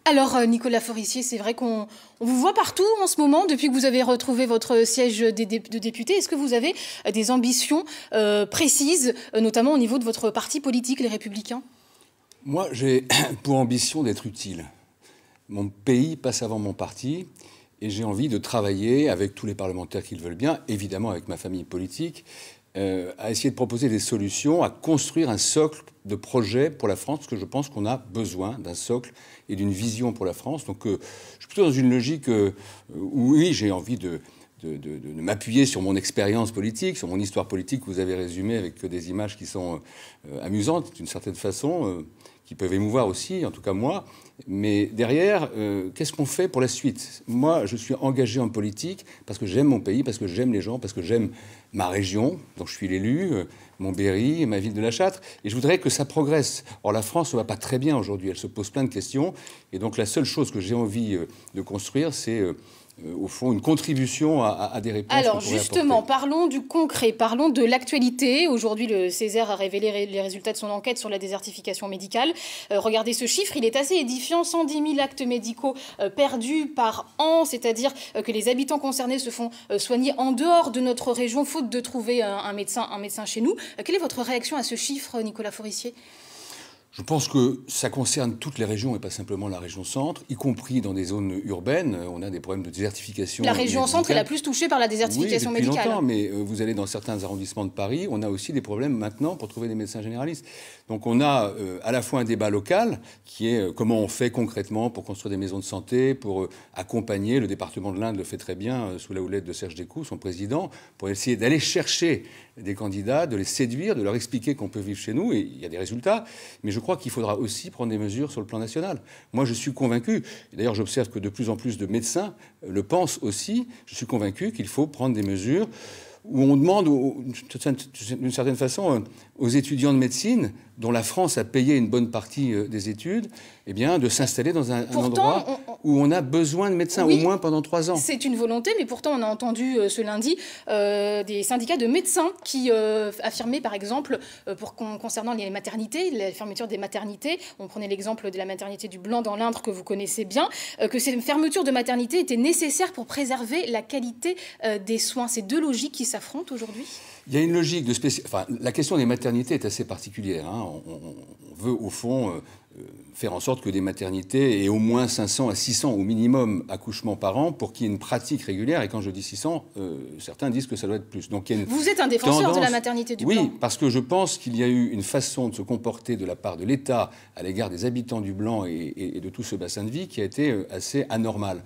Alors, Nicolas Forissier, c'est vrai qu'on vous voit partout en ce moment, depuis que vous avez retrouvé votre siège de député. Est-ce que vous avez des ambitions précises, notamment au niveau de votre parti politique, les Républicains? Moi, j'ai pour ambition d'être utile. Mon pays passe avant mon parti et j'ai envie de travailler avec tous les parlementaires qui le veulent bien, évidemment avec ma famille politique, à essayer de proposer des solutions, à construire un socle de projets pour la France, parce que je pense qu'on a besoin d'un socle et d'une vision pour la France. Donc je suis plutôt dans une logique où oui, j'ai envie de m'appuyer sur mon expérience politique, sur mon histoire politique que vous avez résumée avec des images qui sont amusantes d'une certaine façon, qui peuvent émouvoir aussi, en tout cas moi. Mais derrière, qu'est-ce qu'on fait pour la suite? Moi, je suis engagé en politique parce que j'aime mon pays, parce que j'aime les gens, parce que j'aime ma région, dont je suis l'élu, mon Berry, ma ville de La Châtre. Et je voudrais que ça progresse. Or, la France ne va pas très bien aujourd'hui. Elle se pose plein de questions. Et donc, la seule chose que j'ai envie de construire, c'est au fond, une contribution à des réponses. Alors justement, parlons du concret, parlons de l'actualité. Aujourd'hui, le Césaire a révélé les résultats de son enquête sur la désertification médicale. Regardez ce chiffre, il est assez édifiant. 110 000 actes médicaux perdus par an, c'est-à-dire que les habitants concernés se font soigner en dehors de notre région, faute de trouver un médecin chez nous. Quelle est votre réaction à ce chiffre, Nicolas Forissier ? Je pense que ça concerne toutes les régions et pas simplement la région centre, y compris dans des zones urbaines. On a des problèmes de désertification. La région centre est la plus touchée par la désertification médicale. Oui, depuis longtemps, mais vous allez dans certains arrondissements de Paris, on a aussi des problèmes maintenant pour trouver des médecins généralistes. Donc on a à la fois un débat local qui est comment on fait concrètement pour construire des maisons de santé, pour accompagner, le département de l'Indre le fait très bien sous la houlette de Serge Descoux, son président, pour essayer d'aller chercher des candidats, de les séduire, de leur expliquer qu'on peut vivre chez nous, et il y a des résultats. Mais je crois qu'il faudra aussi prendre des mesures sur le plan national. Moi, je suis convaincu, et d'ailleurs j'observe que de plus en plus de médecins le pensent aussi, je suis convaincu qu'il faut prendre des mesures où on demande, d'une certaine façon, aux étudiants de médecine, dont la France a payé une bonne partie des études, eh bien, de s'installer dans un endroit où on a besoin de médecins, oui, au moins pendant 3 ans. C'est une volonté, mais pourtant on a entendu ce lundi des syndicats de médecins qui affirmaient, par exemple, concernant les maternités, la fermeture des maternités, on prenait l'exemple de la maternité du Blanc dans l'Indre que vous connaissez bien, que ces fermetures de maternité étaient nécessaires pour préserver la qualité des soins. Ces deux logiques qui s'affrontent aujourd'hui? Il y a une logique de enfin, la question des maternités est assez particulière. Hein. On veut, au fond, faire en sorte que des maternités aient au moins 500 à 600 au minimum accouchements par an pour qu'il y ait une pratique régulière. Et quand je dis 600, certains disent que ça doit être plus. Donc, il y a une Vous êtes un défenseur de la maternité du Blanc? Oui, parce que je pense qu'il y a eu une façon de se comporter de la part de l'État à l'égard des habitants du Blanc et de tout ce bassin de vie qui a été assez anormale.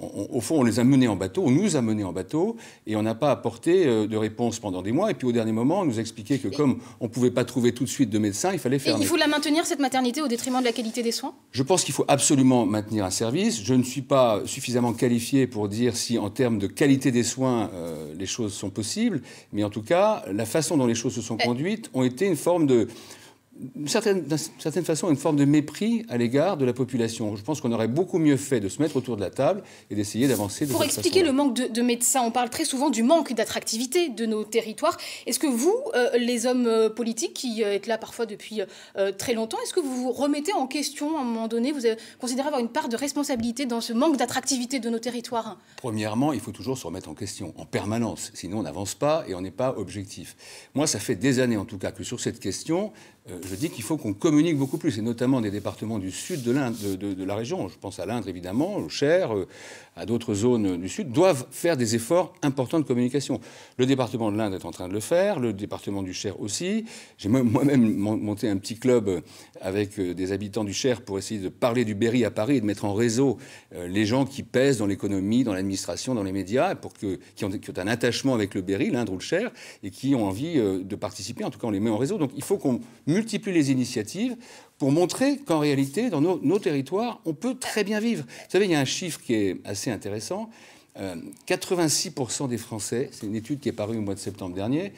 Au fond, on les a menés en bateau, on nous a menés en bateau, et on n'a pas apporté de réponse pendant des mois. Et puis au dernier moment, on nous a expliqué que comme on ne pouvait pas trouver tout de suite de médecins, il fallait fermer. Et il faut la maintenir, cette maternité, au détriment de la qualité des soins? Je pense qu'il faut absolument maintenir un service. Je ne suis pas suffisamment qualifié pour dire si, en termes de qualité des soins, les choses sont possibles. Mais en tout cas, la façon dont les choses se sont conduites ont été une forme de... d'une certaine façon, une forme de mépris à l'égard de la population. Je pense qu'on aurait beaucoup mieux fait de se mettre autour de la table et d'essayer d'avancer de cette façon-là. Pour expliquer le manque de médecins, on parle très souvent du manque d'attractivité de nos territoires. Est-ce que vous, les hommes politiques qui êtes là parfois depuis très longtemps, est-ce que vous vous remettez en question à un moment donné? Vous considérez avoir une part de responsabilité dans ce manque d'attractivité de nos territoires? Premièrement, il faut toujours se remettre en question, en permanence. Sinon, on n'avance pas et on n'est pas objectif. Moi, ça fait des années, en tout cas, que sur cette question, je dis qu'il faut qu'on communique beaucoup plus, et notamment des départements du sud de la région. Je pense à l'Indre, évidemment, au Cher, à d'autres zones du sud, doivent faire des efforts importants de communication. Le département de l'Indre est en train de le faire, le département du Cher aussi. J'ai moi-même monté un petit club avec des habitants du Cher pour essayer de parler du Berry à Paris et de mettre en réseau les gens qui pèsent dans l'économie, dans l'administration, dans les médias, qui ont un attachement avec le Berry, l'Indre ou le Cher, et qui ont envie de participer. En tout cas, on les met en réseau. Donc il faut qu'on multiplie les initiatives pour montrer qu'en réalité, dans nos territoires, on peut très bien vivre. Vous savez, il y a un chiffre qui est assez intéressant. 86% des Français, c'est une étude qui est parue au mois de septembre dernier,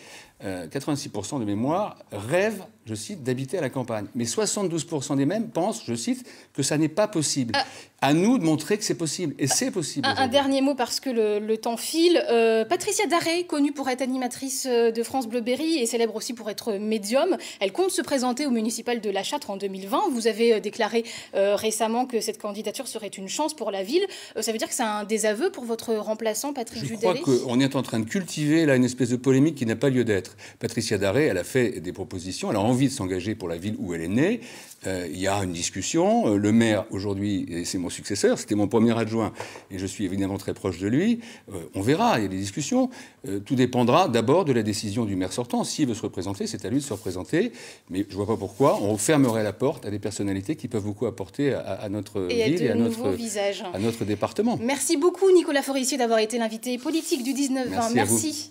86% de mémoire rêvent, je cite, d'habiter à la campagne. Mais 72% des mêmes pensent, je cite, que ça n'est pas possible. À nous de montrer que c'est possible. Et c'est possible. Un dernier mot, parce que le temps file. Patricia Daré, connue pour être animatrice de France Bleu Berry et célèbre aussi pour être médium, elle compte se présenter au municipal de La Châtre en 2020. Vous avez déclaré récemment que cette candidature serait une chance pour la ville. Ça veut dire que c'est un désaveu pour votre remplaçant, Patrick Judelet ? Je crois qu'on est en train de cultiver là une espèce de polémique qui n'a pas lieu d'être. Patricia Daré, elle a fait des propositions, elle a envie de s'engager pour la ville où elle est née. Il y a une discussion. Le maire, aujourd'hui, et c'est mon successeur, c'était mon premier adjoint, et je suis évidemment très proche de lui. On verra, il y a des discussions. Tout dépendra d'abord de la décision du maire sortant. S'il veut se représenter, c'est à lui de se représenter. Mais je ne vois pas pourquoi on fermerait la porte à des personnalités qui peuvent beaucoup apporter à notre ville et à notre département. Merci beaucoup, Nicolas Forissier, d'avoir été l'invité politique du 19-20. Merci.